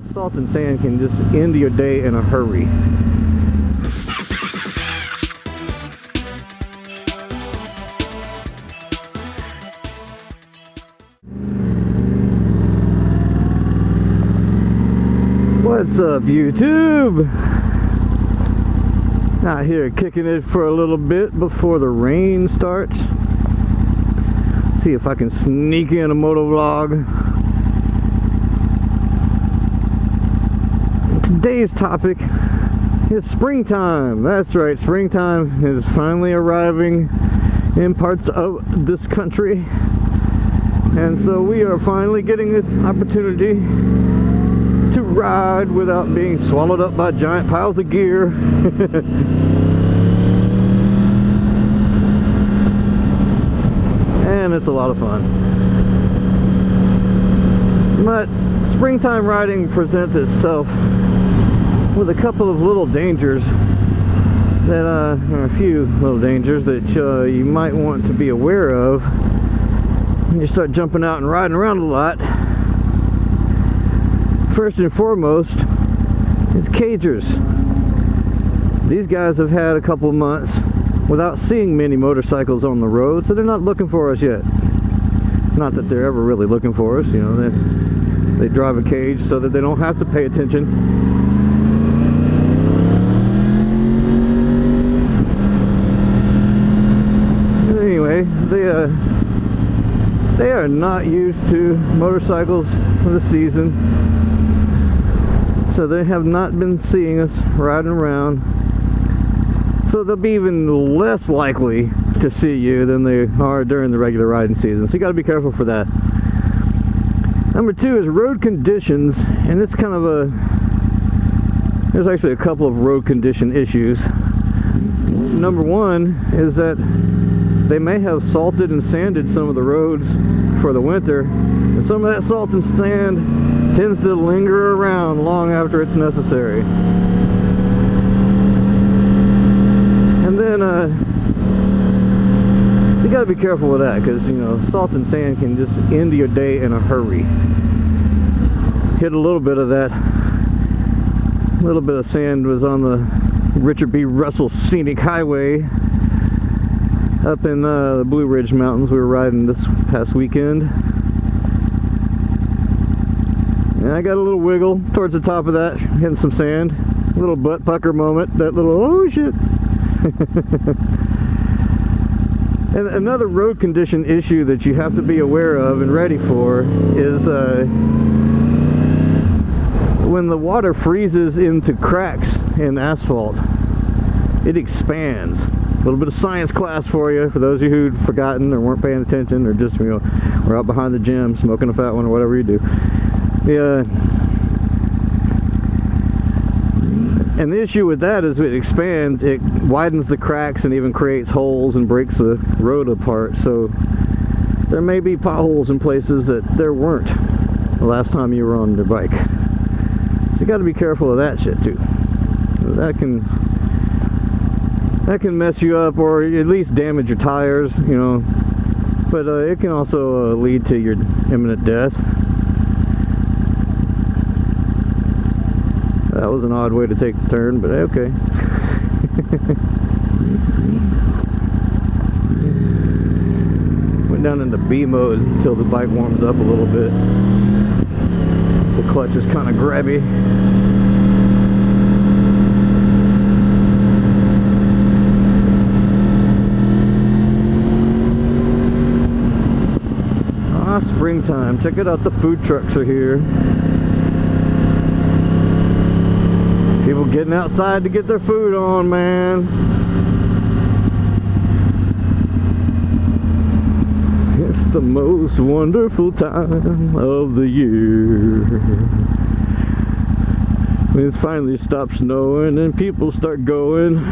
Salt and sand can just end your day in a hurry. What's up, YouTube? Out here kicking it for a little bit before the rain starts. See if I can sneak in a moto vlog. Today's topic is springtime. That's right, springtime is finally arriving in parts of this country. And so we are finally getting the opportunity to ride without being swallowed up by giant piles of gear. And it's a lot of fun. But springtime riding presents itself with a couple of little dangers that or a few little dangers that you might want to be aware of when you start jumping out and riding around a lot. First and foremost is cagers. These guys have had a couple months without seeing many motorcycles on the road, so they're not looking for us yet. Not that they're ever really looking for us, you know. They drive a cage so that they don't have to pay attention. Anyway, they are not used to motorcycles for the season, so they have not been seeing us riding around. So they'll be even less likely to see you than they are during the regular riding season. So you got to be careful for that. Number two is road conditions, and it's kind of there's actually a couple of road condition issues. Number one is that they may have salted and sanded some of the roads for the winter, and some of that salt and sand tends to linger around long after it's necessary. And then so you got to be careful with that, because you know, salt and sand can just end your day in a hurry. Hit a little bit of that. A little bit of sand was on the Richard B. Russell Scenic Highway up in the Blue Ridge Mountains. We were riding this past weekend, and I got a little wiggle towards the top of that, hitting some sand. A little butt pucker moment. That little, oh shit. And another road condition issue that you have to be aware of and ready for is when the water freezes into cracks in asphalt, it expands. A little bit of science class for you, for those of you who'd forgotten or weren't paying attention, or just, you know, we're out behind the gym smoking a fat one or whatever you do. Yeah. And the issue with that is it expands, it widens the cracks and even creates holes and breaks the road apart. So there may be potholes in places that there weren't the last time you were on your bike. So you got to be careful of that shit too. That can mess you up, or at least damage your tires, you know. But it can also lead to your imminent death. That was an odd way to take the turn, but okay. Went down into B mode until the bike warms up a little bit. So the clutch is kind of grabby. Ah, springtime. Check it out, the food trucks are here. People getting outside to get their food on, man. It's the most wonderful time of the year. When it's finally stopped snowing and people start going.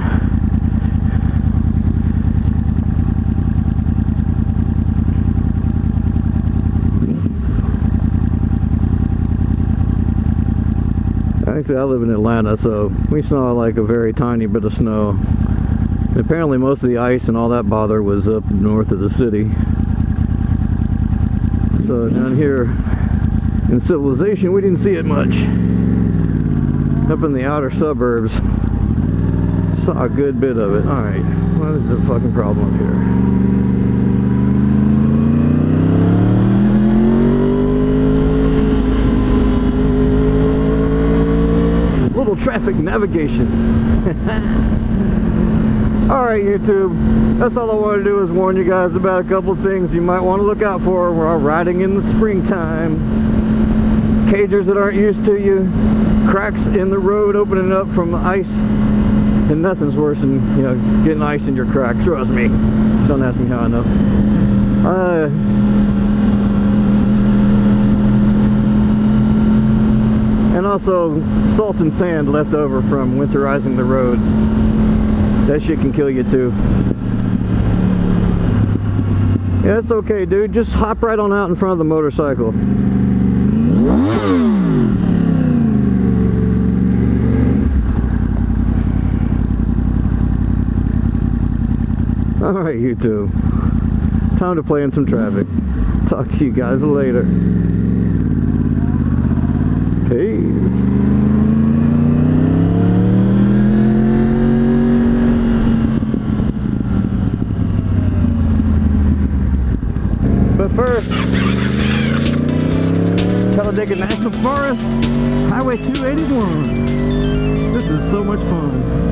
Actually, I live in Atlanta, so we saw like a very tiny bit of snow. And apparently most of the ice and all that bother was up north of the city. So down here In civilization, we didn't see it much. Up in the outer suburbs, saw a good bit of it. Alright, what is the fucking problem up here? Little traffic navigation. Alright, YouTube, that's all I want to do is warn you guys about a couple of things you might want to look out for while riding in the springtime. Cagers that aren't used to you, cracks in the road opening up from the ice, and nothing's worse than, you know, getting ice in your crack. Trust me. Don't ask me how I know. And also salt and sand left over from winterizing the roads. That shit can kill you too. Yeah, it's okay, dude. Just hop right on out in front of the motorcycle. Alright, YouTube. Time to play in some traffic. Talk to you guys later. Peace. But first, Talladega National Forest, Highway 281. This is so much fun.